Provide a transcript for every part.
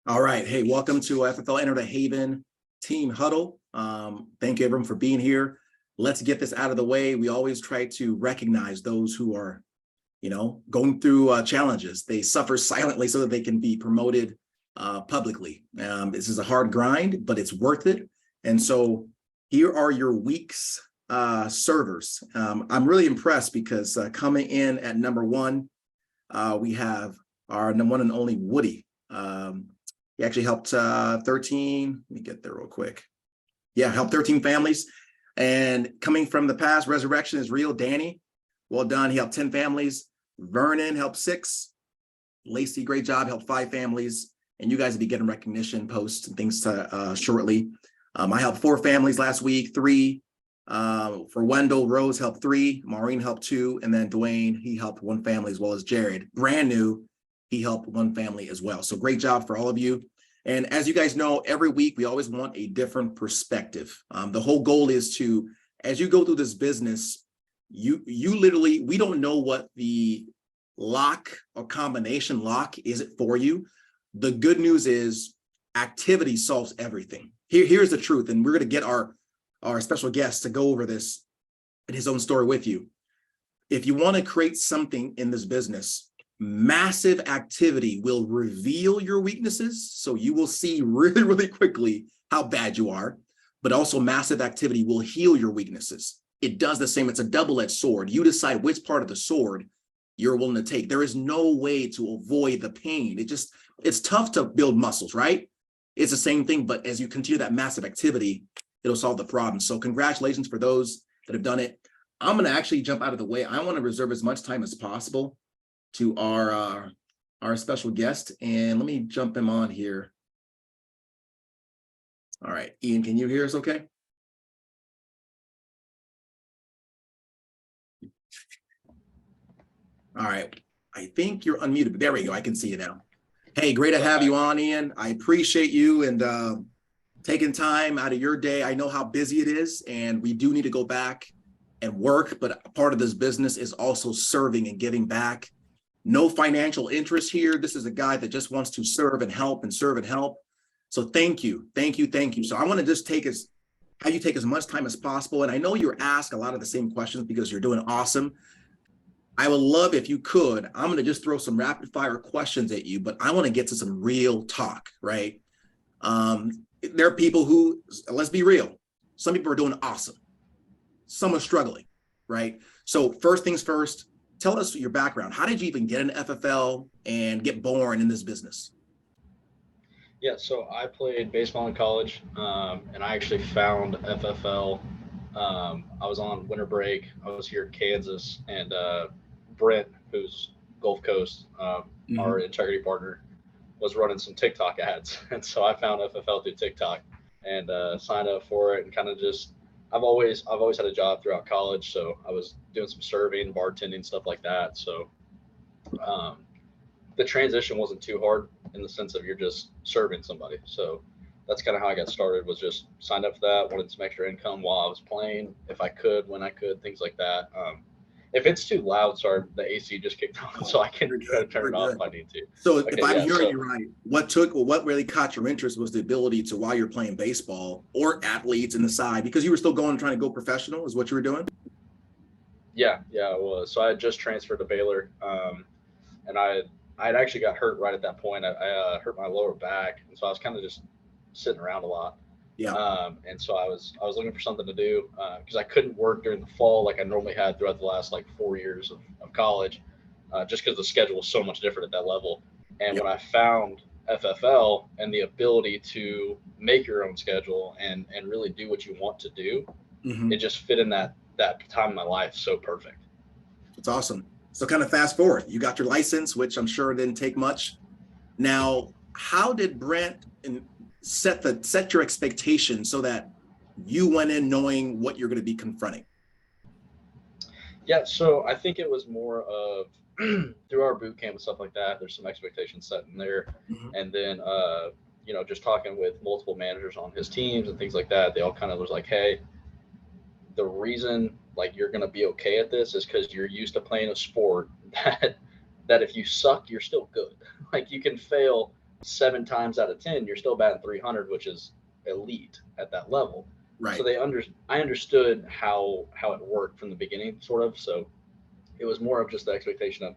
All right. Hey, welcome to FFL Haven Team Huddle. Thank you, everyone, for being here. Let's get this out of the way. We always try to recognize those who are, going through challenges. They suffer silently so that they can be promoted publicly. This is a hard grind, but it's worth it. And so here are your week's servers. I'm really impressed because coming in at number one, we have our one and only Woody. He actually helped 13, let me get there real quick. Yeah, helped 13 families. And coming from the past, resurrection is real. Danny, well done. He helped 10 families. Vernon helped 6. Lacey, great job, helped 5 families. And you guys will be getting recognition posts and things shortly. I helped 4 families last week, 3. For Wendell, Rose helped 3. Maureen helped 2. And then Dwayne, he helped 1 family, as well as Jared. Brand new, he helped 1 family as well. So great job for all of you. And as you guys know, every week we always want a different perspective. The whole goal is to, as you go through this business, you literally, we don't know what the lock or combination lock is it for you. The good news is activity solves everything. Here's the truth, and we're going to get our special guest to go over this in his own story with you. If you want to create something in this business, massive activity will reveal your weaknesses. So you will see really, really quickly how bad you are, but also massive activity will heal your weaknesses. It does the same. It's a double-edged sword. You decide which part of the sword you're willing to take. There is no way to avoid the pain. It's tough to build muscles, right? It's the same thing, but as you continue that massive activity, it'll solve the problem. So congratulations for those that have done it. I'm going to actually jump out of the way. I want to reserve as much time as possible to our special guest, and let me jump him on here. All right, Ian, can you hear us okay? All right, I think you're unmuted, but there we go, I can see you now. Hey, great to have you on, Ian. I appreciate you and taking time out of your day. I know how busy it is, and we do need to go back and work, but part of this business is also serving and giving back. No financial interest here. This is a guy that just wants to serve and help and serve and help. So thank you. So I want to just have you take as much time as possible. And I know you're asked a lot of the same questions because you're doing awesome. I would love if you could, I'm going to just throw some rapid fire questions at you, but I want to get to some real talk, right? There are people who, let's be real, some people are doing awesome. Some are struggling, right? So first things first, tell us your background. How did you even get an FFL and get born in this business? Yeah, so I played baseball in college, and I actually found FFL. I was on winter break. I was here in Kansas, and Brent, who's Gulf Coast, our integrity partner, was running some TikTok ads, and so I found FFL through TikTok and signed up for it, and kind of just I've always had a job throughout college, so I was doing some serving, bartending, stuff like that. So um, the transition wasn't too hard in the sense of you're just serving somebody. So that's kind of how I got started. Was just signed up for that, wanted some extra income while I was playing, if I could, when I could, things like that. If it's too loud, sorry, the AC just kicked on, so I can try to turn it off if I need to. So if Okay, I'm yeah. hearing So you right, what really caught your interest was the ability to, while you're playing baseball or athletes in the side, because you were still going trying to go professional, is what you were doing? yeah, it was. So I had just transferred to Baylor, and I had actually got hurt right at that point. I hurt my lower back, and so I was kind of just sitting around a lot. Yeah. And so I was looking for something to do because I couldn't work during the fall like I normally had throughout the last like 4 years of college, just because the schedule was so much different at that level. And Yep. when I found FFL and the ability to make your own schedule and really do what you want to do, it Hmm. just fit in that time in my life so perfect. It's awesome. So kind of fast forward, you got your license, which I'm sure didn't take much. Now, how did Brent set your expectations so that you went in knowing what you're going to be confronting? Yeah, so I think it was more of through our boot camp and stuff like that. There's some expectations set in there, Hmm. and then just talking with multiple managers on his teams and things like that. They all kind of was like, hey, the reason like you're gonna be okay at this is because you're used to playing a sport that if you suck, you're still good. Like you can fail 7 times out of 10, you're still batting 300, which is elite at that level. So Right. I understood how it worked from the beginning, sort of. So it was more of just the expectation of,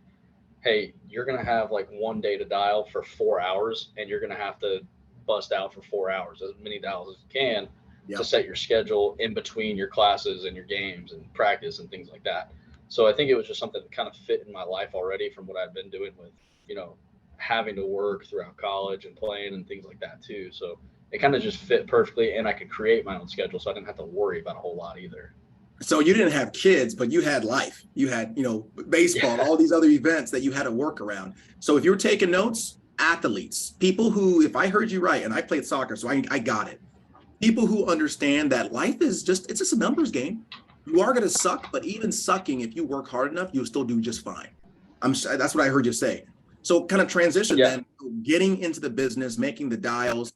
hey, you're gonna have like one day to dial for 4 hours, and you're gonna have to bust out for 4 hours, as many dials as you can, to Yep. set your schedule in between your classes and your games and practice and things like that. So I think it was just something that kind of fit in my life already from what I've been doing with, you know, having to work throughout college and playing and things like that too. So it kind of just fit perfectly, and I could create my own schedule, so I didn't have to worry about a whole lot either. So you didn't have kids, but you had life. You had, baseball, Yeah. all these other events that you had to work around. So if you're taking notes, athletes, people who, if I heard you right, and I played soccer, so I got it. People who understand that life is it's just a numbers game. You are going to suck, but even sucking, if you work hard enough, you'll still do just fine. That's what I heard you say. So kind of transition Yeah. then, getting into the business, making the dials.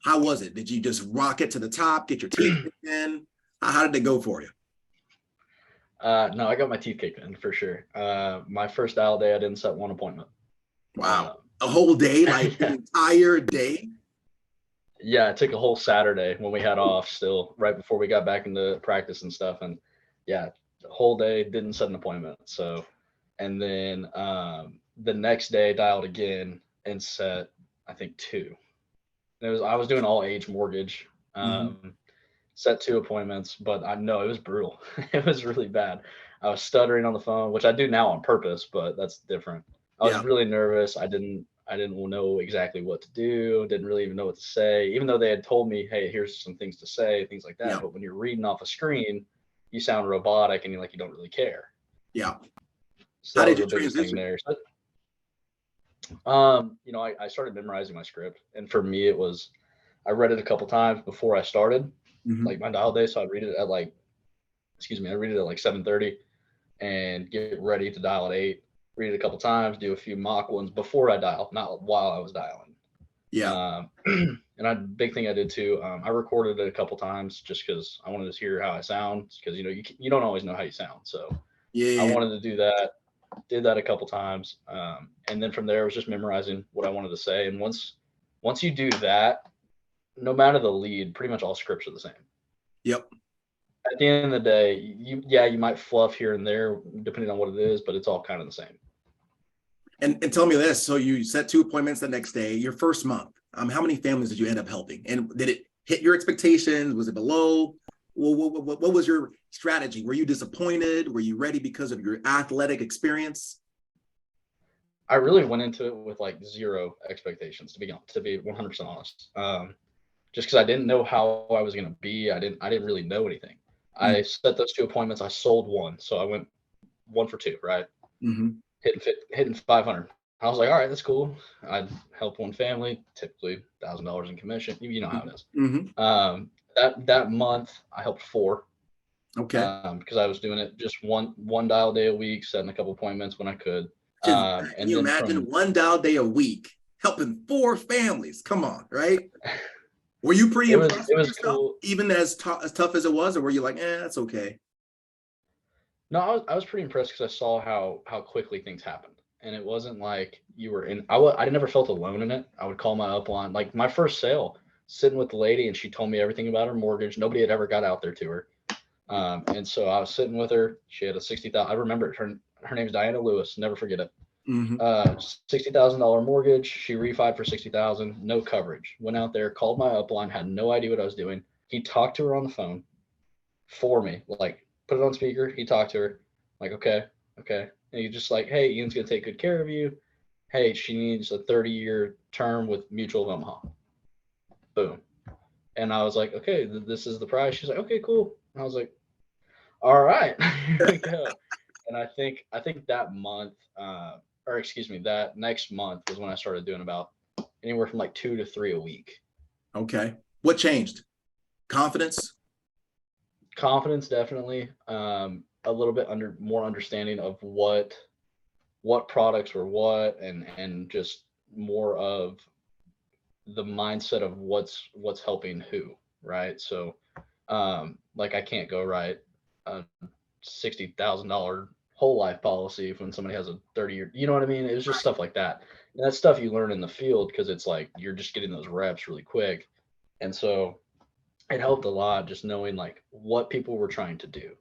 How was it? Did you just rock it to the top, get your teeth in? How did it go for you? No, I got my teeth kicked in for sure. My first dial day, I didn't set one appointment. Wow. A whole day, like the Yeah, entire day? yeah, it took a whole Saturday when we had off still, right before we got back into practice and stuff. And yeah, the whole day didn't set an appointment. So, and then the next day dialed again and set, I think, two. I was doing all age mortgage. Mhm. Set two appointments, but I know it was brutal. It was really bad. I was stuttering on the phone, which I do now on purpose, but that's different. I was Yeah. really nervous. I didn't know exactly what to do. Didn't really even know what to say, even though they had told me, "Hey, here's some things to say," things like that. Yeah. But when you're reading off a screen, you sound robotic and you don't really care. Yeah. So How that did was you the biggest thing transition? there. So, I started memorizing my script, and for me, it was I read it a couple times before I started, Mhm. like my dial day. So I'd read it at like, excuse me, I read it at like 7:30 and get ready to dial at 8. Read it a couple times, do a few mock ones before I dial, not while I was dialing. Yeah. Um, and a big thing I did too, I recorded it a couple times just because I wanted to hear how I sound, because you don't always know how you sound. So I Yeah. wanted to do that. Did that a couple times, and then from there it was just memorizing what I wanted to say. And once you do that, no matter the lead, pretty much all scripts are the same. Yep. At the end of the day, you might fluff here and there depending on what it is, but it's all kind of the same. And tell me this. So you set two appointments the next day, your first month. How many families did you end up helping? And did it hit your expectations? Was it below? Well, what was your strategy? Were you disappointed? Were you ready because of your athletic experience? I really went into it with like zero expectations, to be 100% honest. Just because I didn't know how I was going to be. I didn't really know anything. I set those two appointments. I sold one, so I went 1 for 2, right? Mm-hmm. Hitting 500. I was like, all right, that's cool. I'd help one family, typically $1,000 in commission. You know how it is. Mm-hmm. That month, I helped 4, Okay. because I was doing it just one dial day a week, setting a couple appointments when I could. Just can And you then imagine from one dial day a week helping four families? Come on, right? Were you pretty it was impressed it with was yourself, cool. even as tough as it was, or were you like, that's okay? No, I was pretty impressed because I saw how quickly things happened, and it wasn't like you were in. I never felt alone in it. I would call my upline, like my first sale, sitting with the lady, and she told me everything about her mortgage. Nobody had ever got out there to her, and so I was sitting with her. She had a 60,000. I remember it. Her name's Diana Lewis. Never forget it. Mm-hmm. $60,000 mortgage. She refied for 60,000, no coverage. Went out there, called my upline, had no idea what I was doing. He talked to her on the phone for me, like put it on speaker. He talked to her, like, okay, okay. And he just like, hey, Ian's gonna take good care of you. Hey, she needs a 30-year term with Mutual of Omaha. Boom. And I was like, okay, this is the price. She's like, okay, cool. And I was like, all right, here we go. And I think that month, or excuse me, that next month was when I started doing about anywhere from like 2 to 3 a week. Okay. What changed? Confidence? Confidence, definitely. A little bit more understanding of what products were what, and just more of the mindset of what's helping who, right? So like I can't go write a $60,000 whole life policy when somebody has a 30-year, you know what I mean? It was just stuff like that. And that's stuff you learn in the field because it's like you're just getting those reps really quick. And so it helped a lot just knowing like what people were trying to do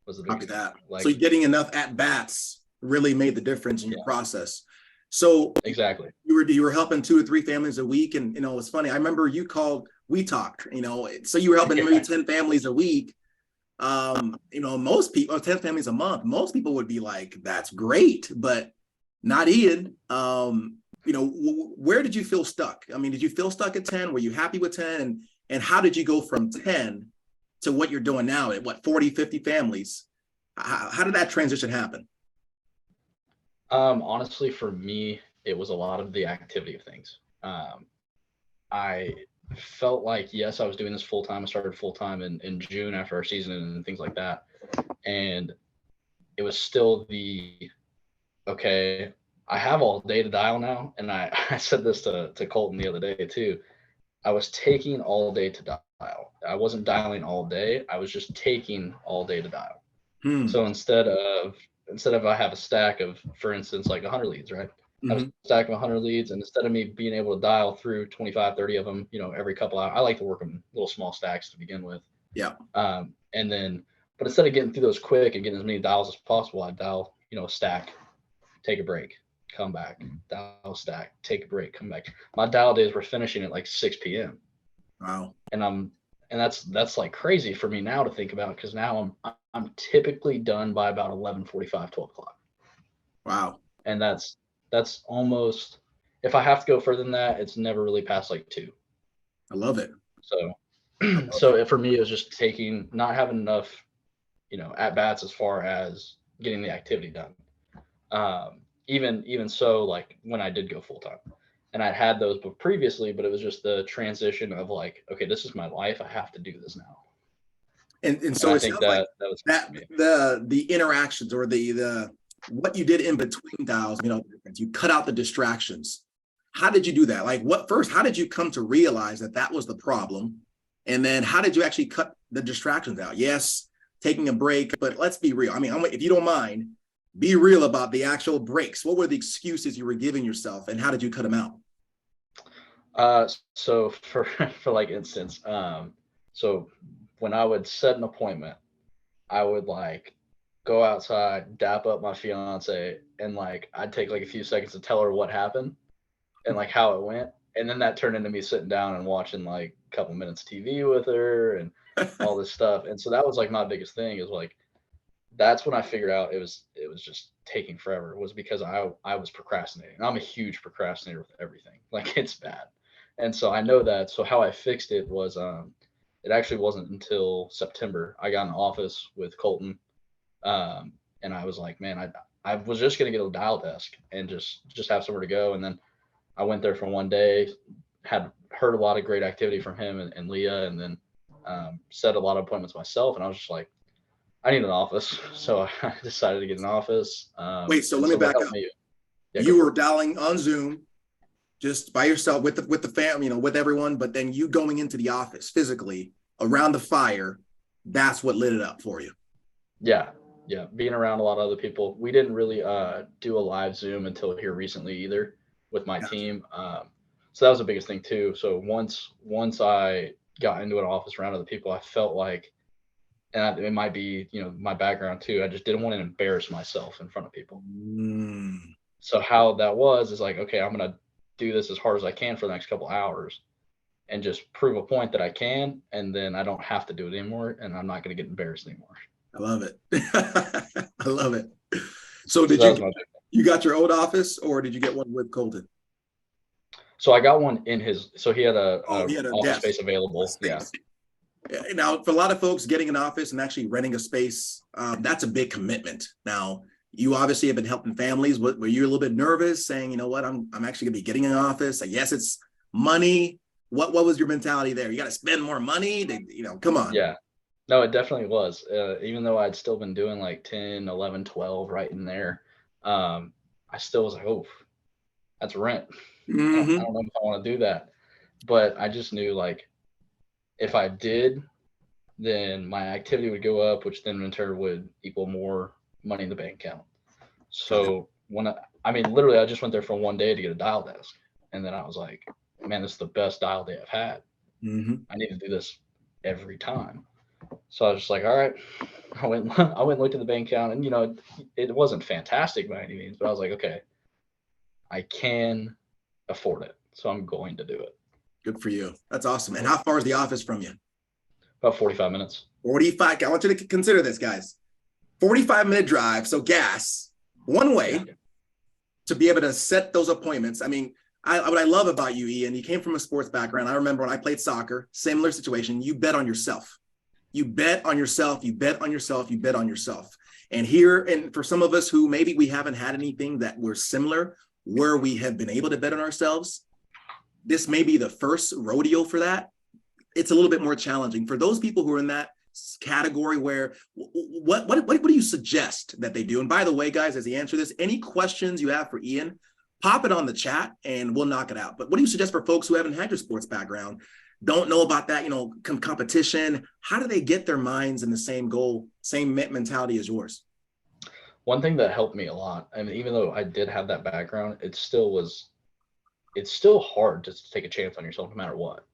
was the Copy biggest thing. that. Like, So getting enough at bats really made the difference in your yeah, process. So exactly. you were helping 2 or 3 families a week, and it's funny. I remember you called. We talked. So you were helping maybe 10 families a week. Most people 10 families a month. Most people would be like, "That's great," but not Ian. Where did you feel stuck? I mean, did you feel stuck at 10? Were you happy with 10? And how did you go from 10 to what you're doing now at 40, 50 families? How did that transition happen? Honestly, for me, it was a lot of the activity of things. I felt like, yes, I was doing this full time. I started full time in June after our season and things like that. And it was still okay, I have all day to dial now. And I said this to Colton the other day too. I was taking all day to dial. I wasn't dialing all day. I was just taking all day to dial. Hmm. So instead of I have a stack of, for instance, like 100 leads, right? I have Mm-hmm. a stack of 100 leads, and instead of me being able to dial through 25, 30 of them, every couple hours, I like to work them little small stacks to begin with. Yeah. And then, but instead of getting through those quick and getting as many dials as possible, I dial, a stack, take a break, come back, dial stack, take a break, come back. My dial days were finishing at like 6 p.m. Wow. And that's like crazy for me now to think about because now I'm typically done by about 11:45, 12 o'clock. Wow. And that's almost, if I have to go further than that, it's never really past like 2. I love it. So I love it. so for me it was just not having enough, at bats as far as getting the activity done. Even so, like when I did go full time, and I'd had those previously, but it was just the transition of like, okay, this is my life. I have to do this now. And And so I it think sounds like that was that the interactions or the what you did in between dials, you cut out the distractions. How did you do that? Like how did you come to realize that was the problem? And then how did you actually cut the distractions out? Yes, taking a break, but let's be real. I mean, if you don't mind, be real about the actual breaks. What were the excuses you were giving yourself and how did you cut them out? So for for like instance, so when I would set an appointment, I would like go outside, dap up my fiance, and like I'd take like a few seconds to tell her what happened and like how it went. And then that turned into me sitting down and watching like a couple minutes TV with her and all this stuff. And so that was like my biggest thing is like that's when I figured out it was just taking forever. It was because I was procrastinating. I'm a huge procrastinator with everything. Like it's bad. And so I know that. So how I fixed it was it actually wasn't until September I got in office with Colton. And I was like, man, I was just gonna get a dial desk and just have somewhere to go. And then I went there for one day, had heard a lot of great activity from him and Leah, and then set a lot of appointments myself. And I was just like, I need an office, so I decided to get an office. Wait, so And let me so what back helped up. me? Yeah, go You for were it. dialing on Zoom just by yourself with the family, with everyone, but then you going into the office physically around the fire, that's what lit it up for you. Yeah, yeah, being around a lot of other people. We didn't really do a live Zoom until here recently either with my Gotcha. team. So that was the biggest thing too. So once I got into an office around other people, I felt like, and it might be my background too. I just didn't want to embarrass myself in front of people. Mm, So how that was is like, okay, I'm gonna do this as hard as I can for the next couple hours and just prove a point that I can, and then I don't have to do it anymore, and I'm not gonna get embarrassed anymore. I love it. I love it. So So did that was my big. you got your old office or did you get one with Colton? So I got one in his. So he had Oh, a he had a office desk, space a available. Yeah, space. Yeah, now, for a lot of folks, getting an office and actually renting a space, that's a big commitment. Now, you obviously have been helping families. Were you a little bit nervous, saying, you know what, I'm actually going to be getting an office? Yes, it's money. What was your mentality there? You got to spend more money. Come on. yeah. No, it definitely was. Even though I'd still been doing like 10, 11, 12 right in there, I still was like, oh, that's rent. I Mm-hmm. don't know if I want to do that. But I just knew like if I did, then my activity would go up, which then in turn would equal more Money in the Bank account. So I mean, literally, I just went there for one day to get a dial desk. And then I was like, man, this is the best dial day I've had. I need to do this every time. So I was just like, all right. I went and looked at the bank account, and, you know, it wasn't fantastic by any means, but I was like, okay, I can afford it. So I'm going to do it. Good for you. That's awesome. And how far is the office from you? About 45 minutes. 45. I want you to consider this, guys. 45-minute drive. So gas, one way to be able to set those appointments. I mean, what I love about you, Ian, you came from a sports background. I remember when I played soccer, similar situation. You bet on yourself. You bet on yourself. You bet on yourself. You bet on yourself. And here, and for some of us who maybe we haven't had anything that we're similar, where we have been able to bet on ourselves, this may be the first rodeo for that. It's a little bit more challenging for those people who are in that category. Where what do you suggest that they do? And by the way, guys, as he answers this, any questions you have for Ian, pop it on the chat and we'll knock it out. But what do you suggest for folks who haven't had your sports background, don't know about that, you know, competition? How do they get their minds in the same goal, same mentality as yours? One thing that helped me a lot, I mean, even though I did have that background, it's still hard just to take a chance on yourself no matter what.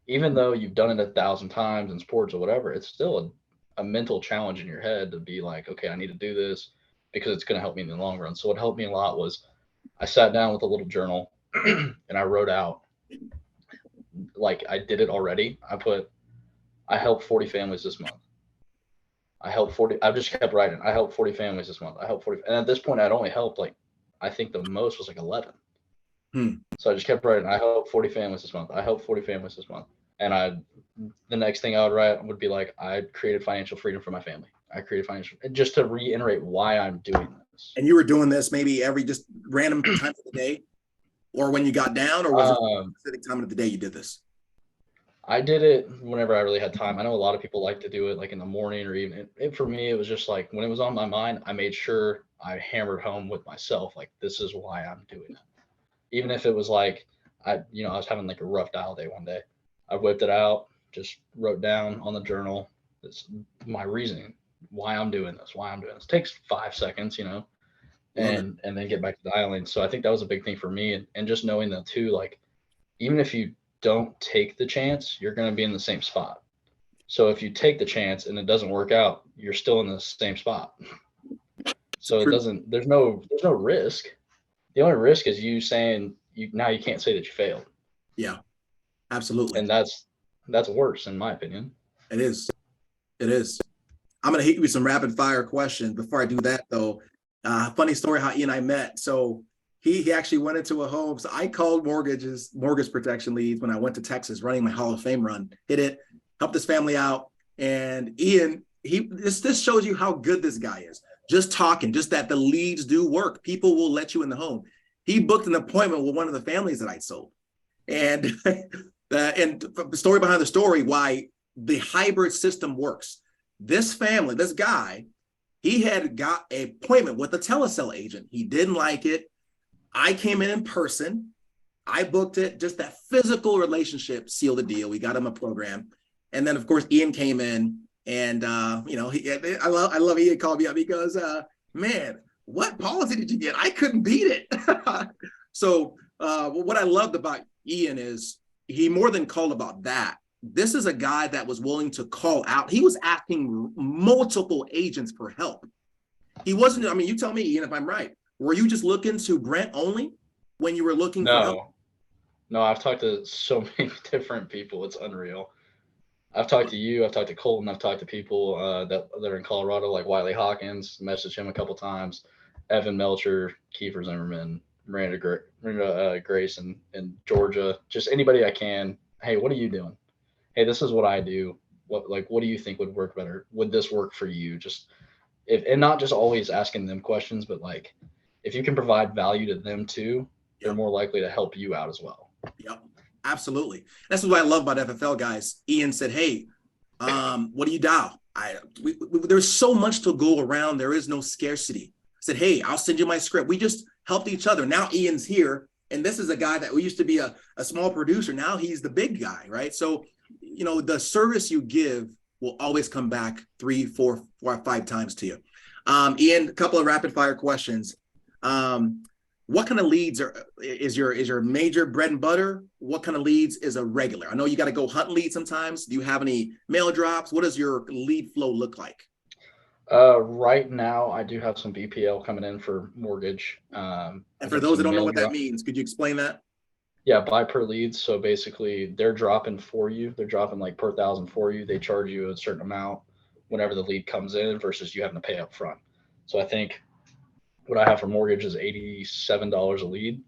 Even though you've done it 1,000 times in sports or whatever, it's still a mental challenge in your head to be like, okay, I need to do this because it's going to help me in the long run. So what helped me a lot was I sat down with a little journal and I wrote out, like, I did it already. I helped 40 families this month. I just kept writing. I helped 40 families this month. I helped 40. And at this point, I'd only helped, like, I think the most was like 11. So I just kept writing. I helped 40 families this month. I helped 40 families this month. And the next thing I would write would be like, I created financial freedom for my family. I created financial, just to reiterate why I'm doing this. And you were doing this maybe every just random time of the day, or when you got down, or was it a specific time of the day you did this? I did it whenever I really had time. I know a lot of people like to do it like in the morning or evening. For me, it was just like when it was on my mind, I made sure I hammered home with myself, like, this is why I'm doing it. Even if it was like, I was having like a rough dial day one day. I whipped it out, just wrote down on the journal, this my reasoning, why I'm doing this. It takes 5 seconds, and then get back to dialing. So I think that was a big thing for me. And just knowing that too, like, even if you don't take the chance, you're going to be in the same spot. So if you take the chance and it doesn't work out, you're still in the same spot. So there's no risk. The only risk is you saying you can't say that you failed. Yeah, absolutely. And that's worse, in my opinion. It is. I'm going to hit you with some rapid fire questions. Before I do that, though, funny story how Ian and I met. So he actually went into a home. So I called mortgage protection leads when I went to Texas running my Hall of Fame run, hit it, helped this family out. And Ian, this shows you how good this guy is. Just talking, just that the leads do work. People will let you in the home. He booked an appointment with one of the families that I sold. And and the story behind the story, why the hybrid system works. This family, this guy, he had got an appointment with a telecell agent. He didn't like it. I came in person. I booked it. Just that physical relationship sealed the deal. We got him a program. And then, of course, Ian came in. And, I love Ian called me up because, man, what policy did you get? I couldn't beat it. So what I loved about Ian is he more than called about that. This is a guy that was willing to call out. He was asking multiple agents for help. He wasn't, I mean, you tell me, Ian, if I'm right. Were you just looking to Brent only when you were looking for help? No, I've talked to so many different people. It's unreal. I've talked to you. I've talked to Colton. I've talked to people that are in Colorado, like Wiley Hawkins. Messaged him a couple times. Evan Melcher, Kiefer Zimmerman, Miranda Grace in Georgia. Just anybody I can. Hey, what are you doing? Hey, this is what I do. What do you think would work better? Would this work for you? Just and not just always asking them questions, but like if you can provide value to them too, they're more likely to help you out as well. Yep. Absolutely. That's what I love about FFL, guys. Ian said, hey, what do you dial? There's so much to go around. There is no scarcity. I said, hey, I'll send you my script. We just helped each other. Now Ian's here. And this is a guy that used to be a small producer. Now he's the big guy, right? So, the service you give will always come back 3, 4, 5 times to you. Ian, a couple of rapid fire questions. What kind of leads is your major bread and butter? What kind of leads is a regular? I know you got to go hunt leads sometimes. Do you have any mail drops? What does your lead flow look like? Right now, I do have some BPL coming in for mortgage. And I for get those that some don't know mail what that drop. means, could you explain that? Yeah, buy per leads. So basically, they're dropping for you. They're dropping like per thousand for you. They charge you a certain amount whenever the lead comes in versus you having to pay up front. So I think what I have for mortgage is $87 a lead.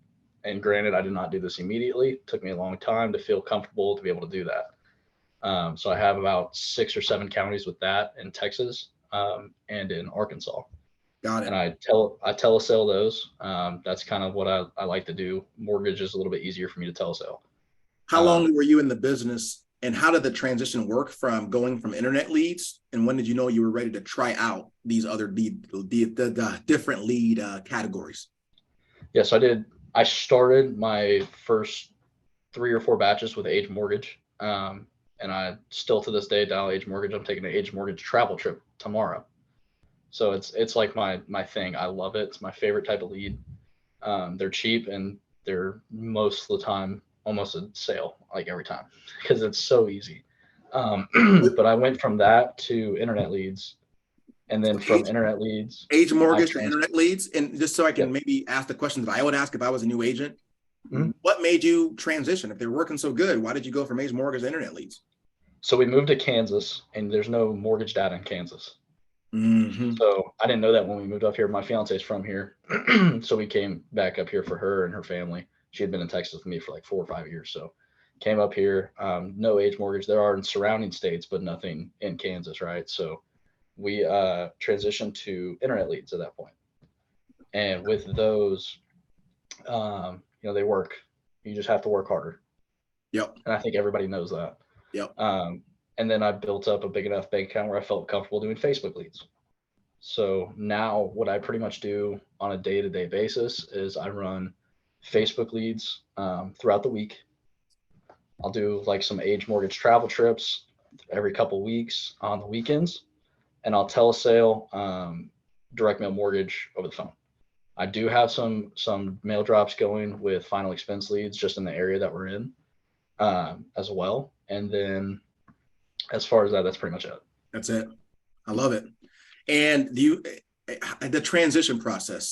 And granted, I did not do this immediately. It took me a long time to feel comfortable to be able to do that. So I have about 6 or 7 counties with that in Texas and in Arkansas. Got And it. I telesale those. That's kind of what I like to do. Mortgage is a little bit easier for me to telesale. How long were you in the business, and how did the transition work from going from internet leads? And when did you know you were ready to try out these other the different lead categories? Yeah, so I started my first 3 or 4 batches with Age Mortgage. And I still to this day dial Age Mortgage. I'm taking an Age Mortgage travel trip tomorrow. So it's like my thing. I love it. It's my favorite type of lead. They're cheap and they're most of the time almost a sale, like every time, because it's so easy. But I went from that to internet leads, and then So from internet leads, age I mortgage to trans. internet leads, and just so I can Yep. maybe ask the questions that I would ask if I was a new agent, Mhm. what made you transition? If they're working so good, why did you go from age mortgage to internet leads? So we moved to Kansas, and there's no mortgage data in Kansas. Mm-hmm. So I didn't know that when we moved up here. My fiance is from here, so we came back up here for her and her family. She had been in Texas with me for like 4 or 5 years, so came up here. No age mortgage. There are in surrounding states, but nothing in Kansas, right? So we transitioned to internet leads at that point, and with those, they work. You just have to work harder, Yep. and I think everybody knows that. Yep. And then I built up a big enough bank account where I felt comfortable doing Facebook leads. So now what I pretty much do on a day-to-day basis is I run Facebook leads throughout the week. I'll do like some age mortgage travel trips every couple weeks on the weekends, and I'll telesale direct mail mortgage over the phone. I do have some mail drops going with final expense leads just in the area that we're in as well. And then as far as that, that's pretty much it. That's it. I love it. And do you the transition process,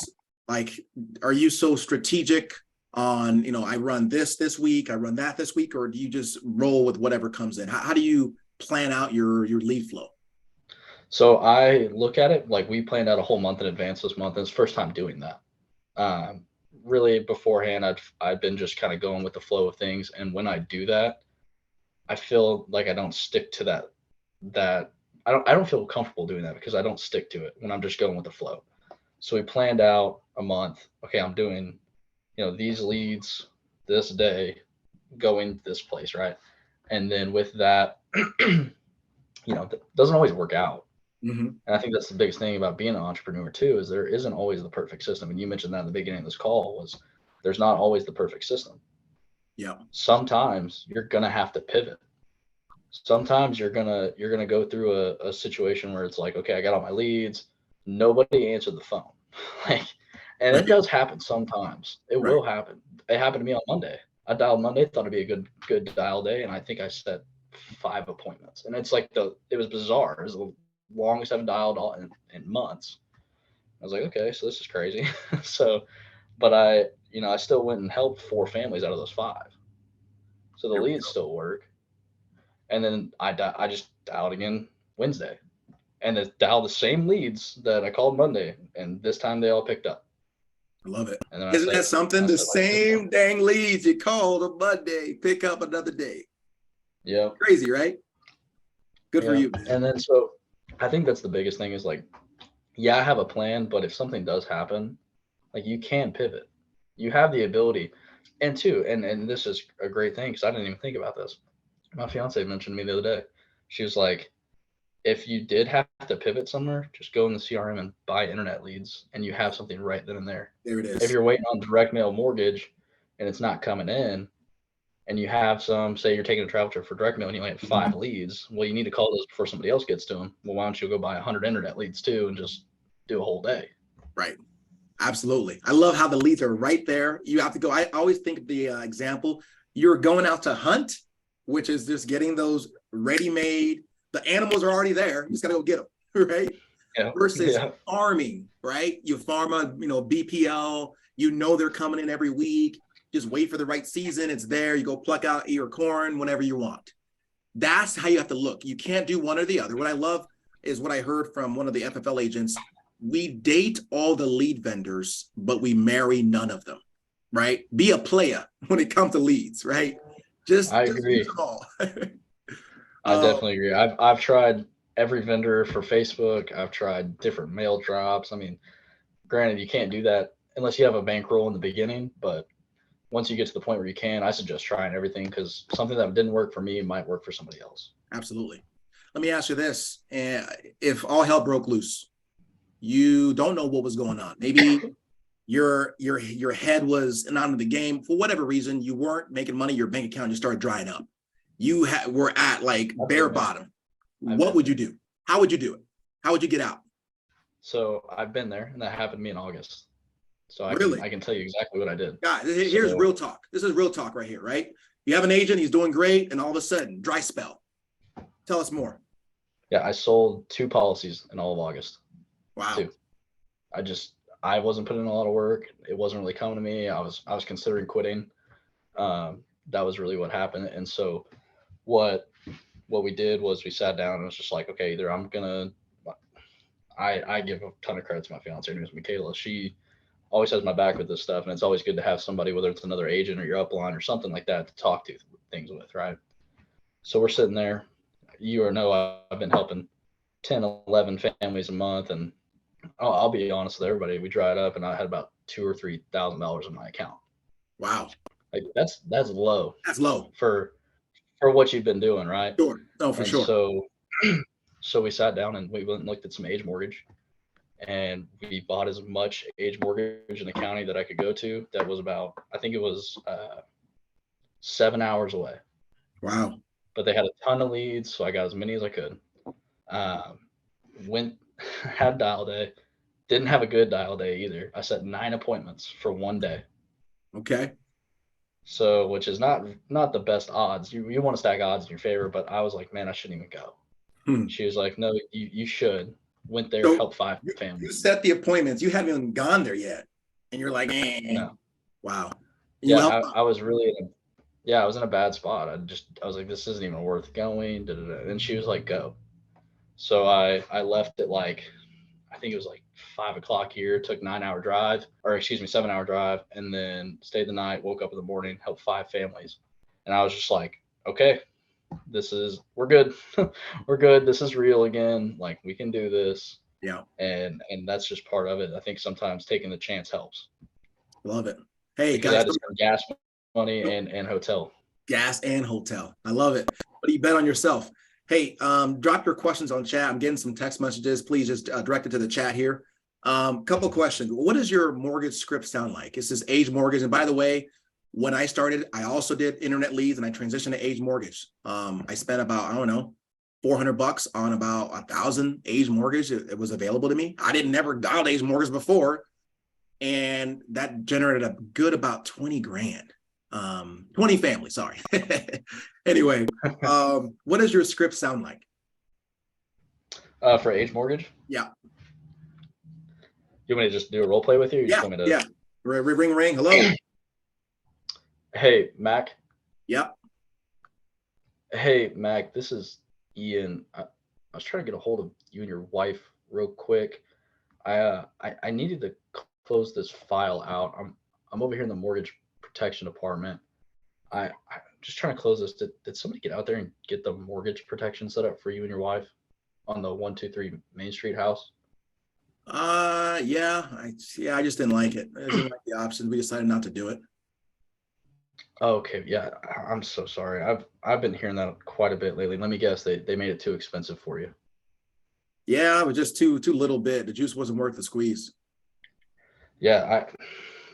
like, are you so strategic on, I run this week, I run that this week, or do you just roll with whatever comes in? How do you plan out your lead flow? So I look at it like we planned out a whole month in advance this month. And it's the first time doing that. Um, Really beforehand, I've been just kind of going with the flow of things. And when I do that, I feel like I don't stick to that I don't feel comfortable doing that because I don't stick to it when I'm just going with the flow. So we planned out a month. Okay, I'm doing, these leads this day, going this place, right? And then with that, doesn't always work out. Mm-hmm. And I think that's the biggest thing about being an entrepreneur too, is there isn't always the perfect system. And you mentioned that in the beginning of this call was there's not always the perfect system. Yeah. Sometimes you're gonna have to pivot. Sometimes you're gonna go through a situation where it's like, okay, I got all my leads, nobody answered the phone. like, and it Right. does happen sometimes. It Right. will happen. It happened to me on Monday. I dialed Monday, thought it'd be a good dial day, and I think I set 5 appointments. And it's like it was bizarre. It was the longest I've dialed all in months. I was like, okay, so this is crazy. so, but I still went and helped 4 families out of those 5. So the There we leads still work. And then I just dialed again Wednesday, and it dialed the same leads that I called Monday, and this time they all picked up. I love it. And then Isn't that something? I The said like this one. same dang leads you called on Monday, pick up another day. Yeah, Crazy, right? Good for yeah. you, man. And then so I think that's the biggest thing is like, yeah, I have a plan, but if something does happen, like you can pivot. You have the ability, and this is a great thing because I didn't even think about this. My fiance mentioned to me the other day. She was like, if you did have to pivot somewhere, just go in the CRM and buy internet leads, and you have something right then and there. There it If is. you're waiting on direct mail mortgage and it's not coming in, and you have say you're taking a travel trip for direct mail and you only have 5 leads, well, you need to call those before somebody else gets to them. Well, why don't you go buy 100 internet leads too and just do a whole day. Right. Absolutely. I love how the leads are right there. You have to go. I always think of the example, you're going out to hunt, which is just getting those ready-made. The animals are already there. You just got to go get them, right? Yeah. Versus Yeah. farming, right? You farm a, BPL, they're coming in every week. Just wait for the right season. It's there. You go pluck out your corn whenever you want. That's how you have to look. You can't do one or the other. What I love is what I heard from one of the FFL agents. We date all the lead vendors, but we marry none of them, right? Be a player when it comes to leads, right? I Just agree. use them all. I definitely agree. I've tried every vendor for Facebook. I've tried different mail drops. I mean, granted, you can't do that unless you have a bankroll in the beginning, but once you get to the point where you can, I suggest trying everything, because something that didn't work for me might work for somebody else. Absolutely. Let me ask you this. If all hell broke loose, you don't know what was going on. Maybe your head was not in the game for whatever reason. You weren't making money. Your bank account just started drying up. You were at like bare bottom. What would you do? How would you do it? How would you get out? So I've been there, and that happened to me in August. So I can tell you exactly what I did. God, here's real talk. This is real talk right here, right? You have an agent, he's doing great, and all of a sudden, dry spell. Tell us more. Yeah, I sold 2 policies in all of August. Wow. 2. I wasn't putting in a lot of work. It wasn't really coming to me. I was considering quitting. That was really what happened. And so what we did was we sat down and it was just like, okay, either I give a ton of credit to my fiance. Her name is Michaela. She always has my back with this stuff, and it's always good to have somebody, whether it's another agent or your upline or something like that, to talk to things with, right? So we're sitting there. I've been helping 10, 11 families a month, and I'll be honest with everybody. We dried up, and I had about $2,000 or $3,000 in my account. Wow. Like that's low. That's low for what you've been doing, right? Sure. Oh, for sure. So we sat down and we went and looked at some age mortgage, and we bought as much age mortgage in the county that I could go to. That was about, I think it was 7 hours away. Wow. But they had a ton of leads, so I got as many as I could. Had dial day. Didn't have a good dial day either. I set 9 appointments for one day. Okay. So, which is not the best odds. You want to stack odds in your favor, but I was like, man, I shouldn't even go. She was like, no, you should. Went there, helped 5 families. You set the appointments. You haven't even gone there yet, and you're like, no. Wow. I was really I was in a bad spot. I was like, this isn't even worth going. And she was like, go. So I left at like, I think it was like 5 o'clock here, took 7-hour drive, and then stayed the night, woke up in the morning, helped 5 families. And I was just like, okay, we're good. We're good. This is real again. Like, we can do this. Yeah. And that's just part of it. I think sometimes taking the chance helps. Love it. Hey, because guys. I just gas money and hotel. Gas and hotel. I love it. What do you bet on yourself? Hey, drop your questions on chat. I'm getting some text messages. Please just direct it to the chat here. Couple questions. What does your mortgage script sound like? It says age mortgage. And by the way, when I started, I also did internet leads and I transitioned to age mortgage. I spent about, I don't know, $400 on about 1,000 age mortgage. It was available to me. I didn't never dial age mortgage before. And that generated a good about 20 grand. 20 families, sorry. Anyway, what does your script sound like? For age mortgage? Yeah. You want me to just do a role play with you? Or you yeah. Want me to... Yeah. Ring. Hello. Hey, Mac. Yep. Hey, Mac. This is Ian. I was trying to get a hold of you and your wife real quick. I needed to close this file out. I'm over here in the mortgage protection department. I'm just trying to close this. Did somebody get out there and get the mortgage protection set up for you and your wife on the 123 Main Street house? Yeah. I just didn't like it. I didn't like the option. We decided not to do it. Okay, yeah. I'm so sorry. I've been hearing that quite a bit lately. Let me guess, they made it too expensive for you. Yeah, it was just too little bit. The juice wasn't worth the squeeze. Yeah,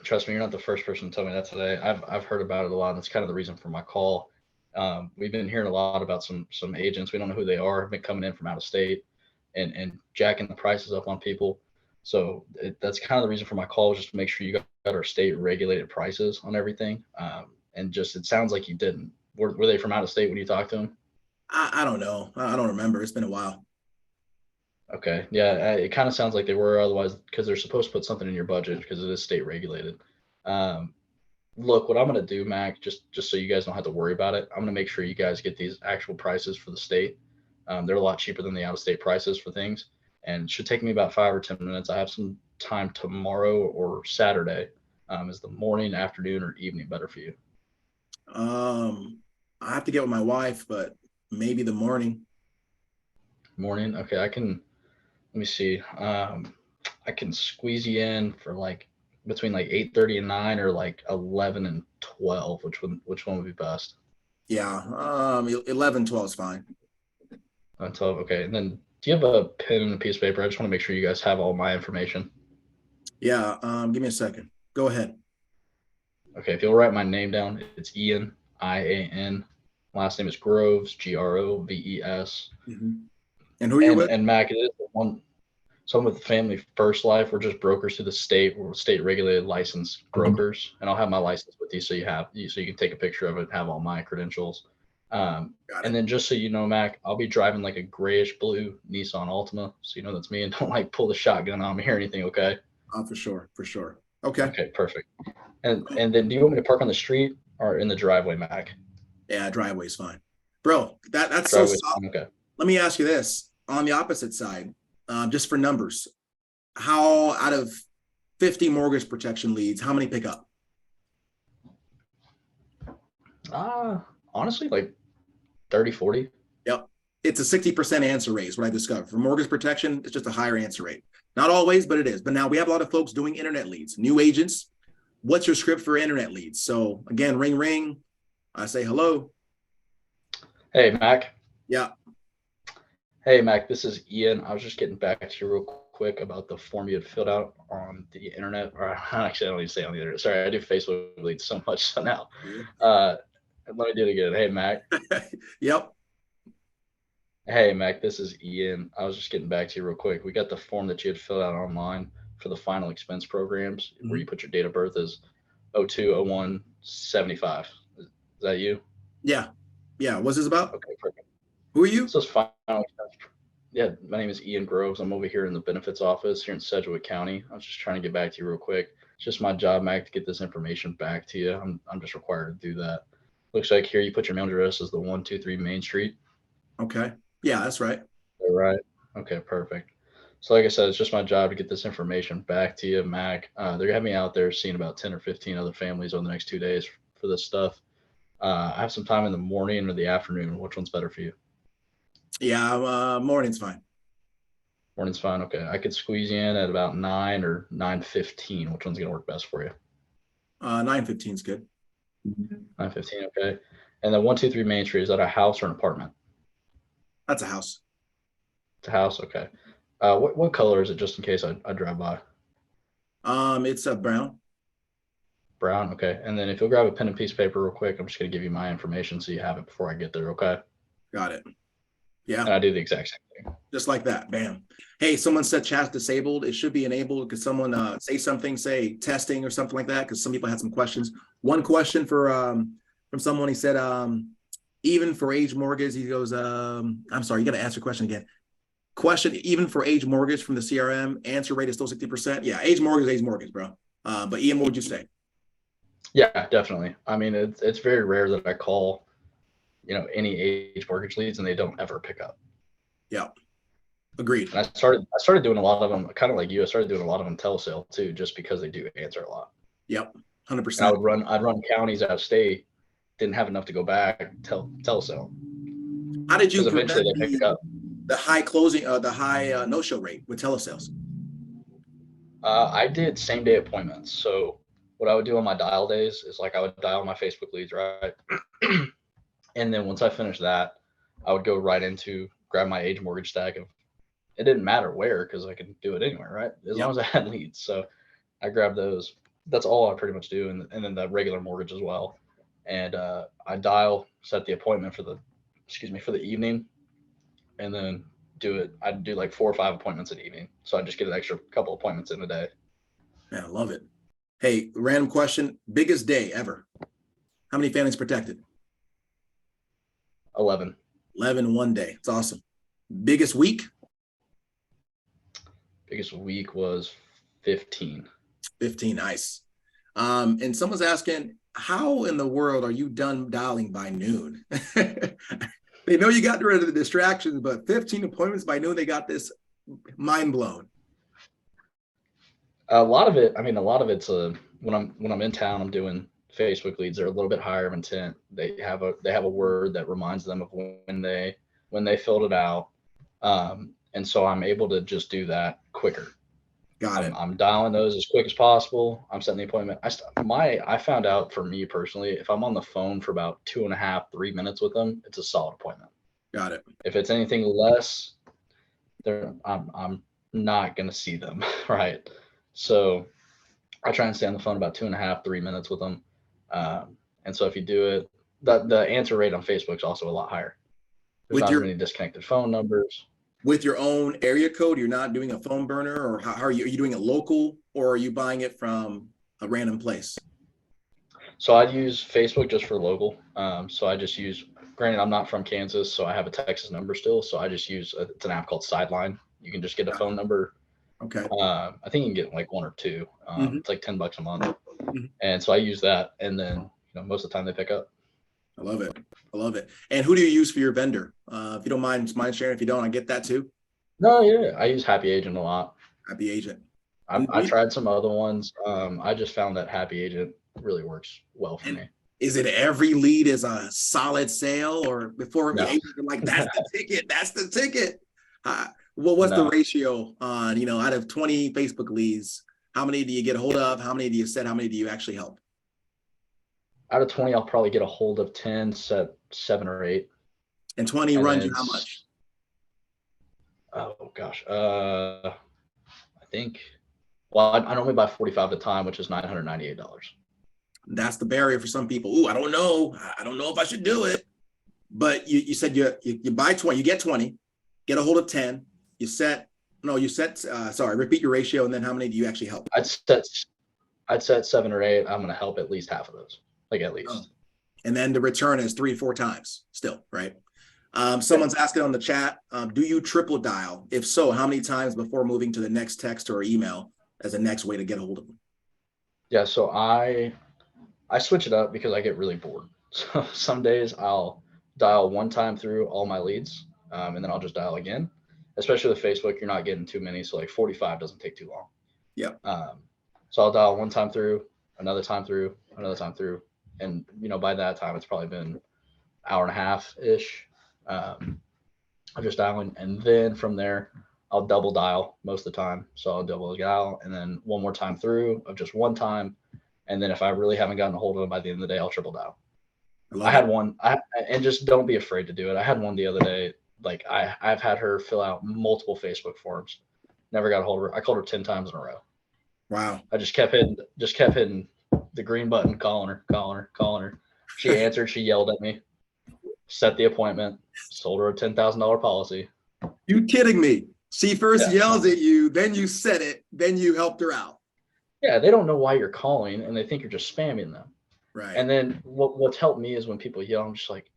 trust me, you're not the first person to tell me that today. I've heard about it a lot, and that's kind of the reason for my call. We've been hearing a lot about some agents. We don't know who they are. Have been coming in from out of state and jacking the prices up on people. So that's kind of the reason for my call, just to make sure you got our state regulated prices on everything. And just it sounds like you didn't. Were they from out of state when you talked to them? I don't know. I don't remember. It's been a while. Okay, yeah, it kind of sounds like they were. Otherwise, because they're supposed to put something in your budget because it is state regulated. Um, Look, what I'm going to do, Mac, just so you guys don't have to worry about it, I'm going to make sure you guys get these actual prices for the state. They're a lot cheaper than the out of state prices for things, and it should take me about 5 or 10 minutes. I have some time tomorrow or Saturday. Is the morning, afternoon, or evening better for you? I have to get with my wife, but maybe the morning. Morning. Okay, I can. Let me see. I can squeeze you in for like between like 8:30 and 9, or like 11 and 12. Which one would be best? Yeah, 11, 12 is fine. 12. Okay. And then do you have a pen and a piece of paper? I just want to make sure you guys have all my information. Yeah, give me a second. Go ahead. Okay. If you'll write my name down, it's Ian, Ian. Last name is Groves, Groves. Mhm. And who you're And with? and Mac, it is the one. So I'm with Family First Life. We're just brokers through the state. We're state regulated licensed brokers, and I'll have my license with you, so you can take a picture of it, and have all my credentials. Got And it. then just so you know, Mac, I'll be driving like a grayish blue Nissan Altima, so you know that's me, and don't like pull the shotgun on me or anything. Okay. For sure, for sure. Okay. Okay. Perfect. And then do you want me to park on the street or in the driveway, Mac? Yeah, driveway's fine. Bro, that's so Driveway. soft. Okay. Let me ask you this. On the opposite side, just for numbers, how out of 50 mortgage protection leads, how many pick up? Honestly, like 30, 40. Yep. It's a 60% answer rate is what I discovered. For mortgage protection, it's just a higher answer rate. Not always, but it is. But now we have a lot of folks doing internet leads, new agents. What's your script for internet leads? So again, ring, ring. I say hello. Hey, Mac. Yeah. Hey, Mac, this is Ian. I was just getting back to you real quick about the form you had filled out on the internet. Or actually, I don't even say on the internet. Sorry, I do Facebook leads so much. So now, uh, let me do it again. Hey, Mac. Yep. Hey, Mac, this is Ian. I was just getting back to you real quick. We got the form that you had filled out online for the final expense programs, where you put your date of birth as 02/01/75. Is that you? Yeah. Yeah. What's this about? Okay, perfect. Who are you? So it's final expense. Yeah, my name is Ian Groves. I'm over here in the benefits office here in Sedgwick County. I was just trying to get back to you real quick. It's just my job, Mac, to get this information back to you. I'm just required to do that. Looks like here you put your mail address as the 123 Main Street. Okay. Yeah, that's right. All right. Okay, perfect. So like I said, it's just my job to get this information back to you, Mac. They're gonna have me out there seeing about 10 or 15 other families over the next 2 days for this stuff. I have some time in the morning or the afternoon. Which one's better for you? Yeah, morning's fine. Morning's fine. Okay. I could squeeze you in at about 9 or 9:15. Which one's gonna work best for you? 9:15 is good. 9:15. Okay. And then 123 Main Street, is that a house or an apartment? That's a house. It's a house. Okay. What color is it, just in case I drive by? It's a brown. Brown. Okay. And then if you'll grab a pen and piece of paper real quick, I'm just gonna give you my information so you have it before I get there. Okay. Got it. Yeah, And I do the exact same thing. just like that. Bam. Hey, someone said chat disabled. It should be enabled. Could someone say something, say testing or something like that? Because some people had some questions. One question for from someone, he said, even for age mortgage, he goes, I'm sorry, you got to answer the question again. Question, even for age mortgage from the CRM, answer rate is still 60%. Yeah, age mortgage, bro. But Ian, what would you say? Yeah, definitely. I mean, it's very rare that I call, any age mortgage leads and they don't ever pick up. Yeah, agreed. And I started doing a lot of them, kind of like you. I started doing a lot of them telesale too, just because they do answer a lot. Yep, And 100%. I'd run counties out of state, didn't have enough to go back, telesale, How did you because eventually prevent they pick up. the high closing, the high no-show rate with telesales? I did same day appointments. So what I would do on my dial days is like I would dial my Facebook leads, right? And then once I finished that, I would go right into grab my age mortgage stack. Of it didn't matter where, because I could do it anywhere, right? As long Yep. as I had leads. So I grabbed those. That's all I pretty much do, and then the regular mortgage as well. And I dial, set the appointment for the, excuse me, for the evening, and then I'd do like 4 or 5 appointments an evening. So I'd just get an extra couple appointments in a day. Man, I love it. Hey, random question. Biggest day ever. How many families protected? 11. 11 one day. It's awesome. Biggest week? Biggest week was 15. 15. Nice. And someone's asking, how in the world are you done dialing by noon? They know you got rid of the distractions, but 15 appointments by noon, they got this mind blown. A lot of it's when I'm in town, I'm doing Facebook leads. They're a little bit higher of intent. They have a word that reminds them of when they filled it out. And so I'm able to just do that quicker. Got it. I'm dialing those as quick as possible. I'm setting the appointment. I found out for me personally, if I'm on the phone for about 2.5, 3 minutes with them, it's a solid appointment. Got it. If it's anything less, I'm not gonna see them, right? So I try and stay on the phone about 2.5, 3 minutes with them. And so if you do it, the answer rate on Facebook is also a lot higher. There's not as many disconnected phone numbers. With your own area code, you're not doing a phone burner, or how are you doing it local, or are you buying it from a random place? So I use Facebook just for local. So I just use, granted, I'm not from Kansas, so I have a Texas number still. So I just use, it's an app called Sideline. You can just get a phone number. Okay. I think you can get like 1 or 2. It's like $10 a month. And so I use that. And then, most of the time they pick up. I love it. I love it. And who do you use for your vendor? If you don't mind sharing. If you don't, I get that too. No, yeah. I use Happy Agent a lot. Happy Agent. I tried some other ones. I just found that Happy Agent really works well for me. Is it every lead is a solid sale, or before No. like that's the ticket? That's the ticket. Well, what's the ratio on, out of 20 Facebook leads, how many do you get a hold of? How many do you set? How many do you actually help? Out of 20, I'll probably get a hold of 10, set 7 or 8. And 20 runs you how much? Oh gosh. I think, well, I normally buy 45 at a time, which is $998. That's the barrier for some people. Ooh, I don't know. I don't know if I should do it. But you said you buy 20, you get 20, get a hold of 10, repeat your ratio, and then how many do you actually help? I'd set 7 or 8. I'm going to help at least half of those, like at least. Oh. And then the return is 3 or 4 times still, right? Someone's asking on the chat, do you triple dial? If so, how many times before moving to the next text or email as a next way to get a hold of them? Yeah, so I switch it up because I get really bored. So some days I'll dial 1 time through all my leads, and then I'll just dial again. Especially with Facebook, you're not getting too many, so like 45 doesn't take too long. Yeah. So I'll dial 1 time through, another time through, and by that time it's probably been 1.5 hours ish. I'm just dialing, and then from there I'll double dial most of the time. So I'll double dial, and then 1 more time through of just 1 time. And then if I really haven't gotten a hold of them by the end of the day, I'll triple dial. I had one, and just don't be afraid to do it. I had one the other day. Like I've had her fill out multiple Facebook forms. Never got a hold of her. I called her 10 times in a row. Wow. I just kept hitting the green button, calling her. She answered. She yelled at me. Set the appointment. Sold her a $10,000 policy. You kidding me? She first yells at you, then you said it, then you helped her out. Yeah, they don't know why you're calling, and they think you're just spamming them. Right. And then what's helped me is when people yell, I'm just like,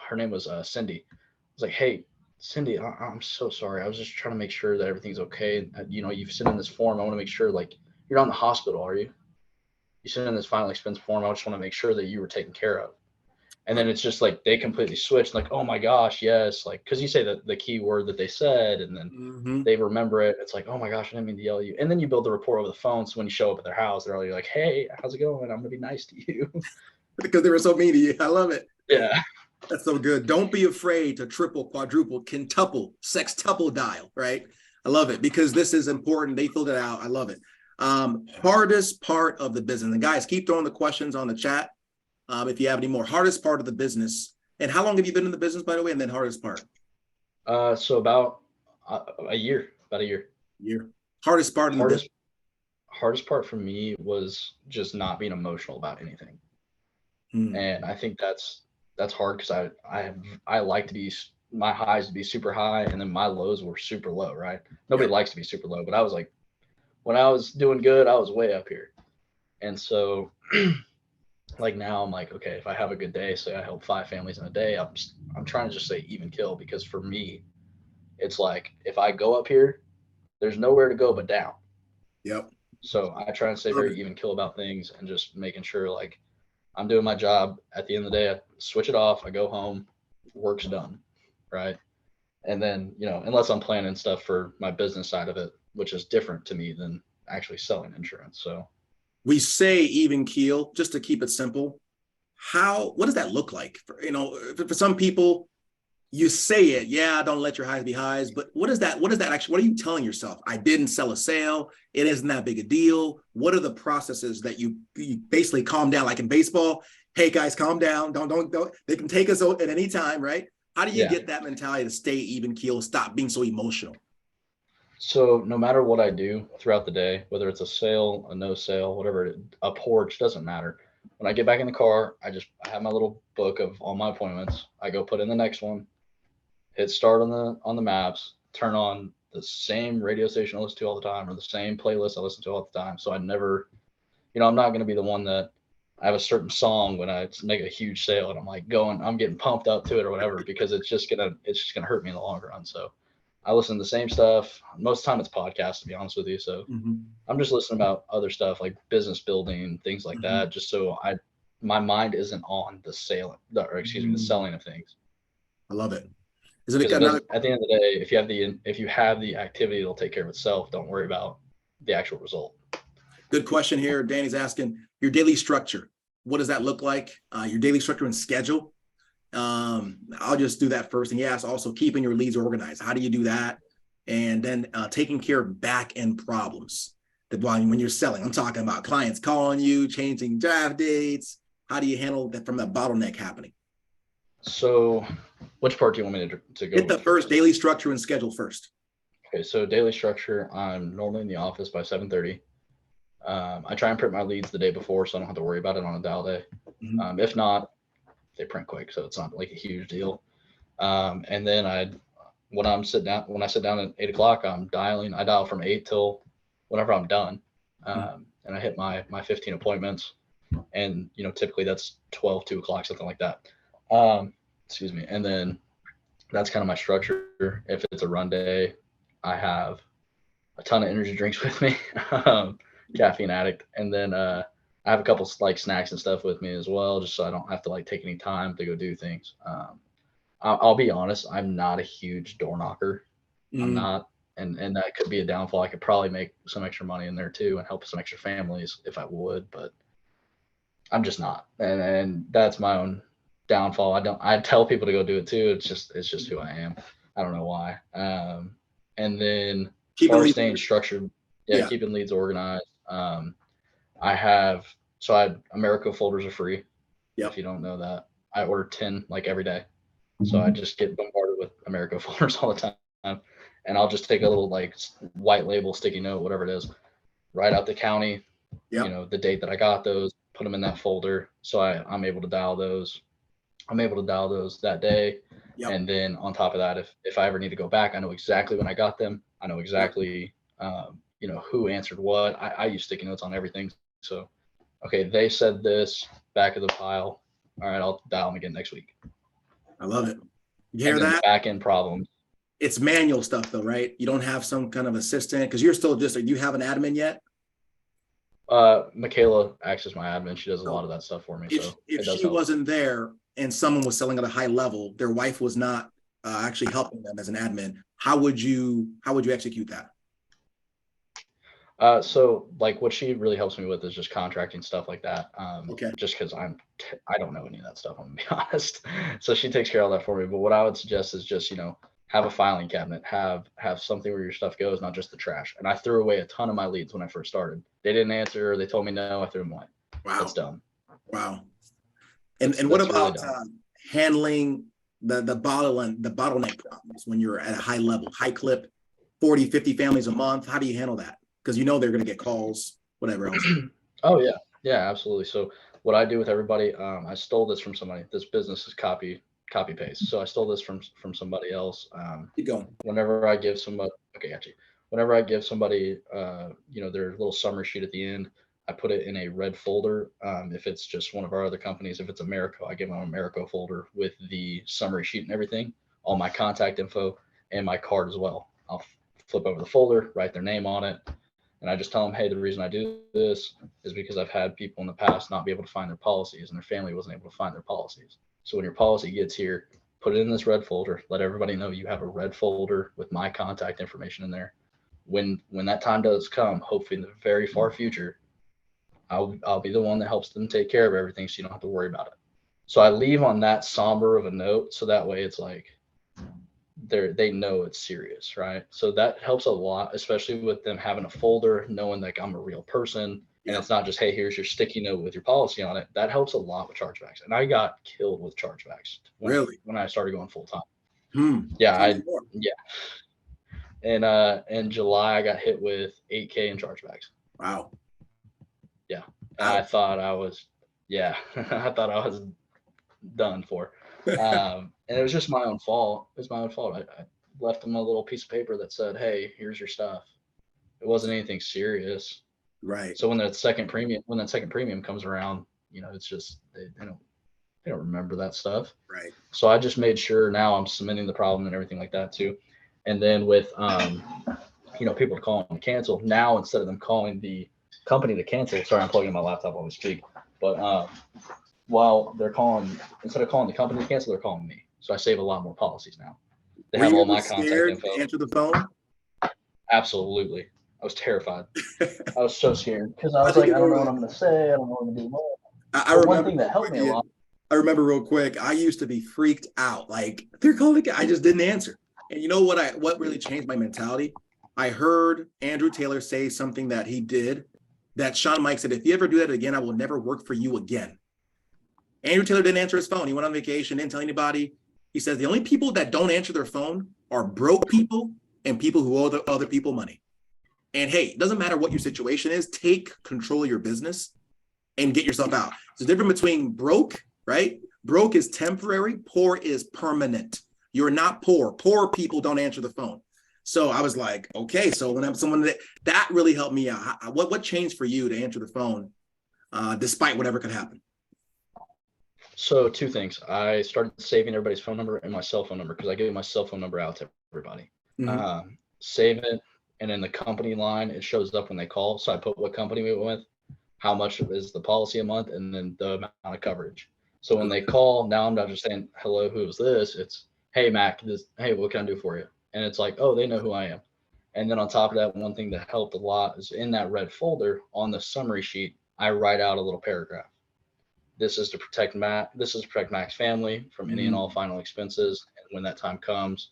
her name was Cindy. I was like, hey, Cindy, I'm so sorry. I was just trying to make sure that everything's okay. You've sent in this form. I want to make sure, like, you're not in the hospital, are you? You sent in this final expense form. I just want to make sure that you were taken care of. And then it's just like they completely switch, like, oh my gosh, yes, like, because you say the key word that they said, and then they remember it. It's like, oh my gosh, I didn't mean to yell at you. And then you build the rapport over the phone. So when you show up at their house, they're all like, hey, how's it going? I'm gonna be nice to you. Because they were so mean to you. I love it. Yeah. That's so good. Don't be afraid to triple, quadruple, quintuple, sextuple dial, right? I love it because this is important. They filled it out. I love it. Hardest part of the business. And guys, keep throwing the questions on the chat. If you have any more. Hardest part of the business. And how long have you been in the business, by the way? And then hardest part? So about a year. Hardest part of the business. Hardest part for me was just not being emotional about anything. And I think that's hard because I like to be my highs to be super high and then my lows were super low, right? Nobody likes to be super low, but I was like, when I was doing good, I was way up here. And so like now I'm like, okay, if I have a good day, say I help 5 families in a day, I'm trying to just say even kill, because for me, it's like if I go up here, there's nowhere to go but down. Yep. So I try and stay Love very it. even kill about things and just making sure like I'm doing my job. At the end of the day, I switch it off, I go home, work's done, right? And then, unless I'm planning stuff for my business side of it, which is different to me than actually selling insurance. So We say even keel just to keep it simple. What does that look like? For some people, you say it, yeah, don't let your highs be highs, but what actually, what are you telling yourself? I didn't sell a sale. It isn't that big a deal. What are the processes that you basically calm down? Like in baseball, hey guys, calm down. Don't, they can take us at any time, right? How do you yeah. get that mentality to stay even keel, stop being so emotional? So no matter what I do throughout the day, whether it's a sale, a no sale, whatever, a porch, doesn't matter. When I get back in the car, I have my little book of all my appointments. I go put in the next one, hit start on the maps, turn on the same radio station I listen to all the time or the same playlist I listen to all the time. So I never, I'm not going to be the one that I have a certain song when I make a huge sale and I'm getting pumped up to it or whatever, because it's just gonna hurt me in the long run. So I listen to the same stuff. Most of the time it's podcasts, to be honest with you. So Mm-hmm. I'm just listening about other stuff like business building, things like Mm-hmm. that, just so my mind isn't on the selling of things. I love it. Is it Because it another does, at the end of the day, if you have the activity, it'll take care of itself. Don't worry about the actual result. good question here? Danny's asking your daily structure. What does that look like? Your daily structure and schedule. I'll just do that first. And yes, also keeping your leads organized. How do you do that? And then taking care of back end problems. That when you're selling, I'm talking about clients calling you, changing draft dates. How do you handle that from that bottleneck happening? So, which part do you want me to go Hit the with first first? daily structure and schedule first. Okay, so daily structure, I'm normally in the office by 7:30. I try and print my leads the day before, so I don't have to worry about it on a dial day. Mm-hmm. If not, they print quick, so it's not like a huge deal. And then when I sit down at 8 o'clock, I'm dialing. I dial from 8 till whenever I'm done, and I hit my 15 appointments, and typically that's 12, 2 o'clock, something like that. Excuse me, and then that's kind of my structure. If it's a run day, I have a ton of energy drinks with me, caffeine addict, and then I have a couple like snacks and stuff with me as well, just so I don't have to like take any time to go do things. I'll be honest, I'm not a huge door knocker. I'm Mm-hmm. not, and that could be a downfall. I could probably make some extra money in there too and help some extra families if I would, but I'm just not, and that's my own downfall. I tell people to go do it too. It's just who I am. I don't know why. And then as Keeping far as leads. staying structured, yeah, Yeah. keeping leads organized. I have so I America folders are free. If Yep. you don't know that, I order 10 like every day. So I just get bombarded with America folders all the time, and I'll just take a little like white label sticky note, whatever it is, write out the county, Yep. the date that I got those, put them in that folder. So I'm able to dial those. I'm able to dial those that day. Yep. And then on top of that, if I ever need to go back, I know exactly when I got them. I know Yep. exactly, who answered what. I use sticky notes on everything. So, okay, they said this, back of the pile. All right, I'll dial them again next week. I love it. You And hear then the that? back end problems. It's manual stuff though, right? You don't have some kind of assistant because you're still just, do you have an admin yet? Michaela acts as my admin. She does a lot So of that stuff for me. if So if it does she help. wasn't there and someone was selling at a high level, their wife was not actually helping them as an admin, how would you execute that? So like what she really helps me with is just contracting stuff like that. Okay. Just because I don't know any of that stuff. I'm gonna be honest. So she takes care of that for me. But what I would suggest is just have a filing cabinet, have something where your stuff goes, not just the trash. And I threw away a ton of my leads when I first started. They didn't answer. They told me no. I threw them away. That's Wow. dumb. Wow. And what That's really about dumb. handling the bottleneck problems when you're at a high level, high clip, 40, 50 families a month? How do you handle that? Because they're going to get calls, whatever else. Oh yeah, yeah, absolutely. So what I do with everybody, I stole this from somebody. This business is copy copy paste. So I stole this from somebody else. Keep going. Whenever I give somebody, okay, got you. Whenever I give somebody, their little summary sheet at the end, I put it in a red folder. If it's just one of our other companies, if it's Americo, I give them an Americo folder with the summary sheet and everything, all my contact info and my card as well. I'll flip over the folder, write their name on it, and I just tell them, hey, the reason I do this is because I've had people in the past not be able to find their policies and their family wasn't able to find their policies. So when your policy gets here, put it in this red folder, let everybody know you have a red folder with my contact information in there. When that time does come, hopefully in the very far future, I'll be the one that helps them take care of everything so you don't have to worry about it. So I leave on that somber of a note so that way it's like they know it's serious, right? So that helps a lot, especially with them having a folder, knowing like I'm a real person, and it's not just, hey, here's your sticky note with your policy on it. That helps a lot with chargebacks. And I got killed with chargebacks when I started going full time. Yeah. And in July I got hit with $8K in chargebacks. Wow. Yeah. And I thought I was I thought I was done for. And it was just my own fault. It was my own fault. I left them a little piece of paper that said, hey, here's your stuff. It wasn't anything serious. Right. So when that second premium comes around, it's just they don't remember that stuff. Right. So I just made sure now I'm submitting the problem and everything like that too. And then with people to call and cancel, now instead of them calling the company to cancel, sorry, I'm plugging my laptop while we speak, but while they're calling, instead of calling the company to cancel, they're calling me. So I save a lot more policies now. They have all my contact info. To answer the phone? Absolutely. I was terrified. I was so scared because I was like, I don't know what I'm going to say. I don't know what I'm going to do. I remember one thing that helped me a lot. I remember real quick, I used to be freaked out. Like, they're calling, I just didn't answer. And you know what really changed my mentality? I heard Andrew Taylor say something that he did that Sean Mike said, if you ever do that again, I will never work for you again. Andrew Taylor didn't answer his phone. He went on vacation, didn't tell anybody. He says the only people that don't answer their phone are broke people and people who owe other people money. And hey, it doesn't matter what your situation is, take control of your business and get yourself out. There's a difference between broke, right? Broke is temporary, poor is permanent. You're not poor. Poor people don't answer the phone. So I was like, okay, so when I'm someone that really helped me out. What changed for you to answer the phone despite whatever could happen? So 2 things. I started saving everybody's phone number and my cell phone number because I gave my cell phone number out to everybody. Mm-hmm. Save it, and in the company line, it shows up when they call. So I put what company we went with, how much is the policy a month, and then the amount of coverage. So when they call, now I'm not just saying, hello, who is this? It's, hey, Mac, hey, what can I do for you? And it's like, oh, they know who I am. And then on top of that, one thing that helped a lot is in that red folder on the summary sheet, I write out a little paragraph. This is to protect Mac. This is to protect Mac's family from any and all final expenses. And when that time comes,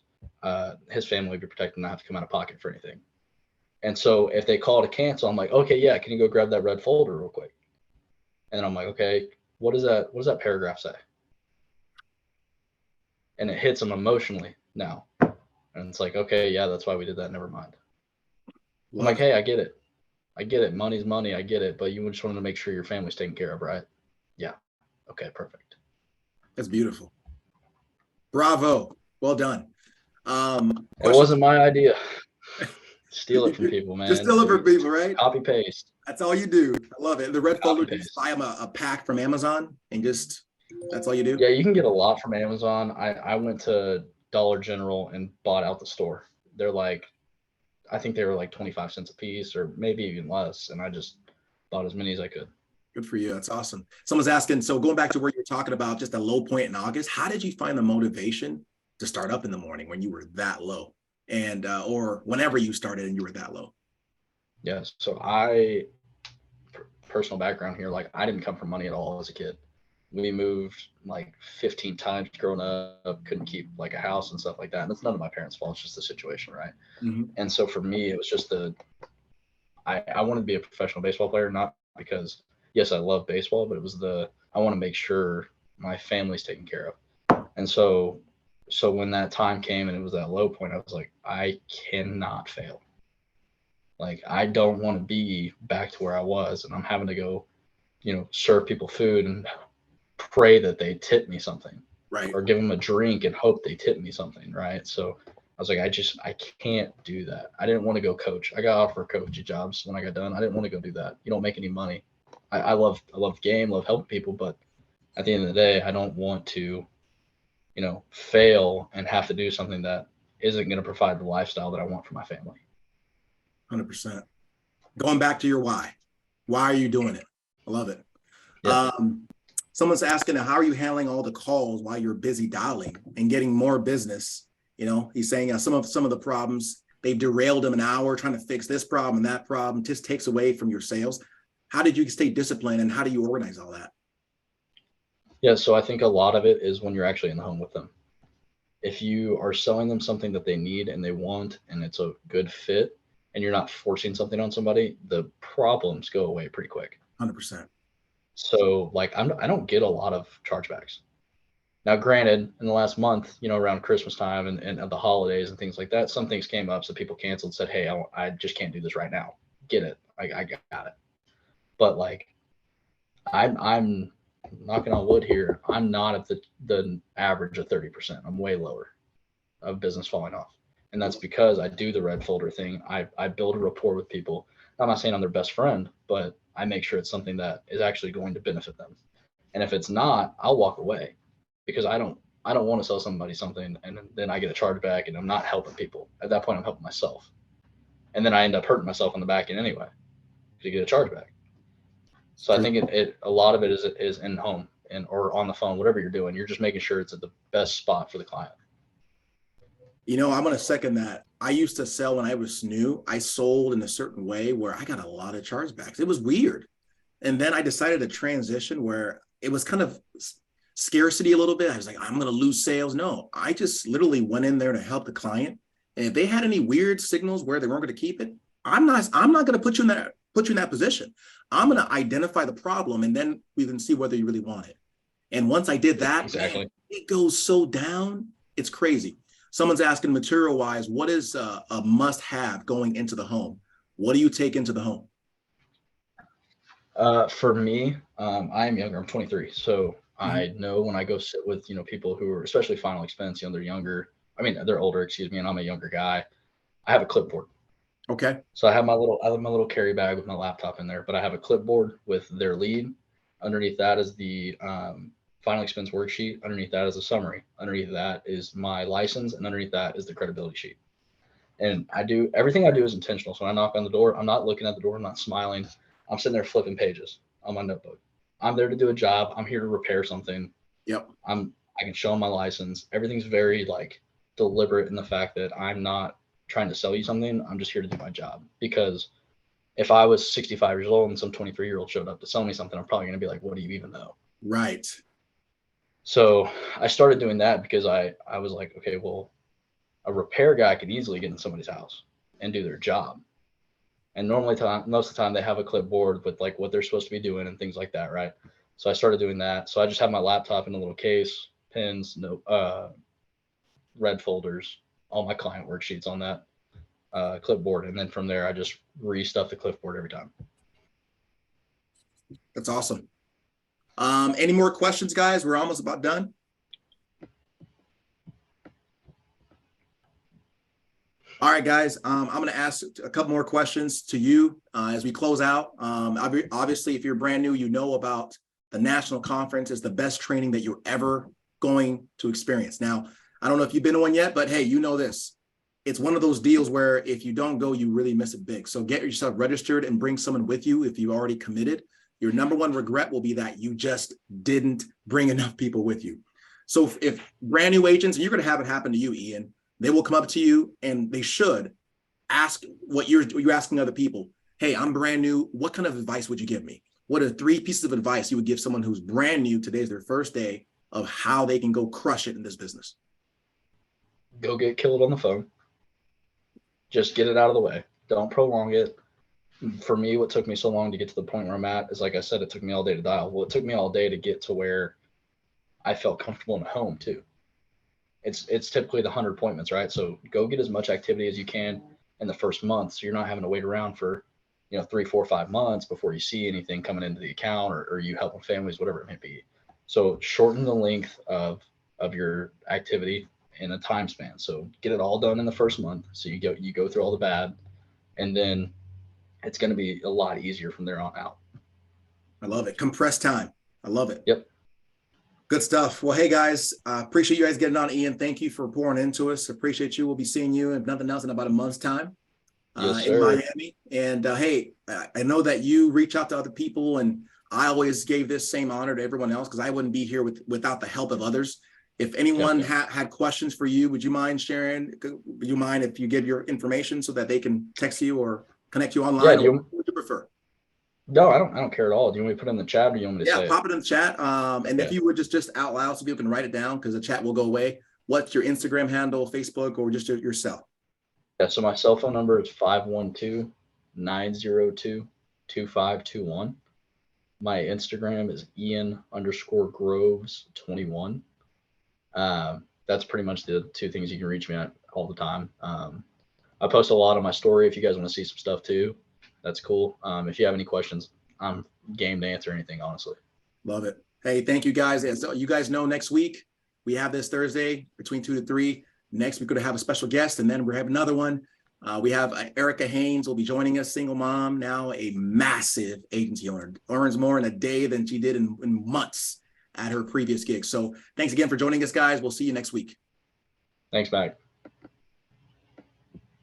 his family will be protected and not have to come out of pocket for anything. And so if they call to cancel, I'm like, okay, yeah, can you go grab that red folder real quick? And then I'm like, okay, what does that paragraph say? And it hits them emotionally now. And it's like, okay, yeah, that's why we did that. Never mind. I'm like, hey, I get it. Money's money. I get it. But you just wanted to make sure your family's taken care of, right? Yeah. Okay, perfect. That's beautiful. Bravo. Well done. It wasn't my idea. Steal it from people, man. Just steal it from people, right? Copy paste. That's all you do. I love it. The red folder, just buy them a pack from Amazon and just, that's all you do? Yeah, you can get a lot from Amazon. I went to Dollar General and bought out the store. They're like, I think they were like 25 cents a piece or maybe even less. And I just bought as many as I could. Good for you. That's awesome. Someone's asking, so going back to where you're talking about just a low point in August, how did you find the motivation to start up in the morning when you were that low and, or whenever you started and you were that low? Yes. So personal background here, like I didn't come from money at all as a kid. We moved like 15 times growing up, couldn't keep like a house and stuff like that. And it's none of my parents' fault. It's just the situation. Right. Mm-hmm. And so for me, it was just I wanted to be a professional baseball player, not because, yes, I love baseball, but it was I want to make sure my family's taken care of. And so when that time came and it was that low point, I was like, I cannot fail. Like, I don't want to be back to where I was and I'm having to go, serve people food and pray that they tip me something. Right. or give them a drink and hope they tip me something, right? So I was like, I can't do that. I didn't want to go coach. I got offered coaching jobs when I got done. I didn't want to go do that. You don't make any money. I love the game, love helping people, but at the end of the day, I don't want to, fail and have to do something that isn't going to provide the lifestyle that I want for my family. 100%. Going back to your why are you doing it? I love it. Yeah. Someone's asking, how are you handling all the calls while you're busy dialing and getting more business? He's saying some of the problems, they've derailed him an hour trying to fix this problem and that problem, just takes away from your sales. How did you stay disciplined and how do you organize all that? Yeah. So I think a lot of it is when you're actually in the home with them. If you are selling them something that they need and they want, and it's a good fit, and you're not forcing something on somebody, the problems go away pretty quick. 100%. So like I don't get a lot of chargebacks. Now, granted, in the last month, around Christmas time and the holidays and things like that, some things came up. So people canceled, said, hey, I just can't do this right now. Get it. I got it. But like, I'm knocking on wood here. I'm not at the average of 30%. I'm way lower of business falling off. And that's because I do the red folder thing. I build a rapport with people. I'm not saying I'm their best friend, but I make sure it's something that is actually going to benefit them. And if it's not, I'll walk away because I don't want to sell somebody something and then I get a charge back and I'm not helping people. At that point, I'm helping myself. And then I end up hurting myself on the back end anyway to get a charge back. So I True. think a lot of it is in home or on the phone, whatever you're doing. You're just making sure it's at the best spot for the client. I'm going to second that. I used to sell when I was new. I sold in a certain way where I got a lot of chargebacks. It was weird. And then I decided to transition where it was kind of scarcity a little bit. I was like, I'm going to lose sales. No, I just literally went in there to help the client. And if they had any weird signals where they weren't going to keep it, I'm not going to put you in that position. I'm going to identify the problem and then we can see whether you really want it. And once I did that, Exactly. man, it goes so down. It's crazy. Someone's asking material wise, what is a must have going into the home? What do you take into the home? For me, I am younger. I'm 23, so I know when I go sit with people who are especially final expense, they're younger. I mean, they're older, excuse me, and I'm a younger guy. I have a clipboard. Okay. So I have my little carry bag with my laptop in there, but I have a clipboard with their lead. Underneath that is the final expense worksheet. Underneath that is a summary. Underneath that is my license, and underneath that is the credibility sheet. And everything I do is intentional. So when I knock on the door, I'm not looking at the door. I'm not smiling. I'm sitting there flipping pages on my notebook. I'm there to do a job. I'm here to repair something. Yep. I can show them my license. Everything's very like deliberate in the fact that I'm not trying to sell you something. I'm just here to do my job. Because if I was 65 years old and some 23-year-old showed up to sell me something, I'm probably going to be like, what do you even know? Right. So I started doing that because I was like, okay, well, a repair guy could easily get in somebody's house and do their job. And normally most of the time they have a clipboard with like what they're supposed to be doing and things like that, right? So I started doing that. So I just have my laptop in a little case, pens, red folders, all my client worksheets on that clipboard. And then from there, I just restuff the clipboard every time. That's awesome. Any more questions, guys? We're almost about done. All right, guys, I'm going to ask a couple more questions to you as we close out. Obviously, if you're brand new, you know about the national conference is the best training that you're ever going to experience. Now, I don't know if you've been to one yet, but hey, you know this. It's one of those deals where if you don't go, you really miss it big. So get yourself registered and bring someone with you if you already committed. Your number one regret will be that you just didn't bring enough people with you. So if brand new agents, and you're going to have it happen to you, Ian, they will come up to you and they should ask what you're asking other people. Hey, I'm brand new. What kind of advice would you give me? What are 3 pieces of advice you would give someone who's brand new? Today's their first day of how they can go crush it in this business. Go get killed on the phone. Just get it out of the way. Don't prolong it. For me, what took me so long to get to the point where I'm at is, like I said, it took me all day to dial. Well, it took me all day to get to where I felt comfortable in the home too. It's typically the 100 appointments, right? So go get as much activity as you can in the first month, so you're not having to wait around for 3, 4, 5 months before you see anything coming into the account or you helping families, whatever it may be. So shorten the length of of your activity in a time span. So get it all done in the first month. So you go through all the bad, and then it's going to be a lot easier from there on out. I love it. Compressed time. I love it. Yep. Good stuff. Well, hey guys, appreciate you guys getting on. Ian, thank you for pouring into us. Appreciate you. We'll be seeing you, if nothing else, in about a month's time Yes, in sir. Miami. And hey, I know that you reach out to other people, and I always gave this same honor to everyone else because I wouldn't be here without the help of others. If anyone had questions for you, would you mind sharing? Would you mind if you give your information so that they can text you or connect you online? Yeah, Or what would you prefer? No, I don't care at all. Do you want me to put it in the chat, or do you want me to say Pop it in the chat. And if Okay. you would just out loud so people can write it down because the chat will go away. What's your Instagram handle, Facebook, or just yourself? Yeah, so my cell phone number is 512-902-2521. My Instagram is Ian_Groves21. That's pretty much the two things you can reach me at all the time. I post a lot on my story. If you guys want to see some stuff too, that's cool. If you have any questions, I'm game to answer anything, honestly. Love it. Hey, thank you guys. As you guys know, next week we have this Thursday between 2 to 3. Next, we're going to have a special guest, and then we have another one. We have Erica Haynes will be joining us, single mom, now a massive agency owner, earns more in a day than she did in months at her previous gig. So thanks again for joining us, guys. We'll see you next week. Thanks, Mac.